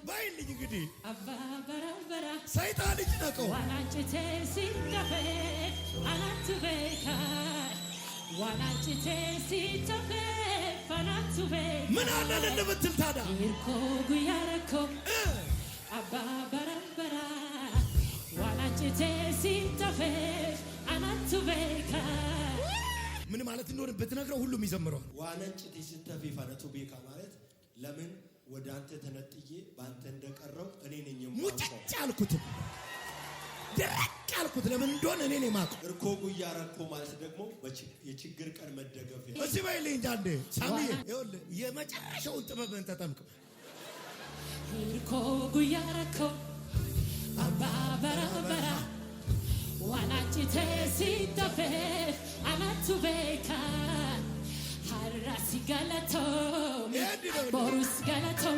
ባይልኝ እንግዲህ አባ በረበራ ሰይጣን ይጭነቀው ዋናጭቴ ሲተፌ አናቱ ቤካ ዋናጭቴ ሲተፌ አናቱ ቤካ ምን አለ ለምትል ታዲያ ይርኮ ጉያረኮ አባ በረበራ ዋናጭቴ ሲተፌ አናቱ ቤካ ምን ማለት እንደሆነ ብትነግረው ሁሉም ይዘምረዋል። ዋናጭቴ ሲተፌ አናቱ ቤካ ማለት ለምን ወደ አንተ ተነጥዬ ባንተ እንደቀረው እኔ ነኝ ሙጭጭ አልኩት ደረቅ አልኩት ለምን እንደሆነ እኔ ነኝ ማቀው እርኮ ጉያረኮ ማለት ደግሞ የችግር ቀን መደገፊያ እዚህ ባይልኝ እንዳንዴ ሳሚዬ ይኸውልህ የመጨረሻውን ጥበብን ተጠምቅ እርኮ ጉያረኮ አባ በረበራ ዋናጭቴ ሲተፌ አናቱ ቤካ Harasi galato, borus galato,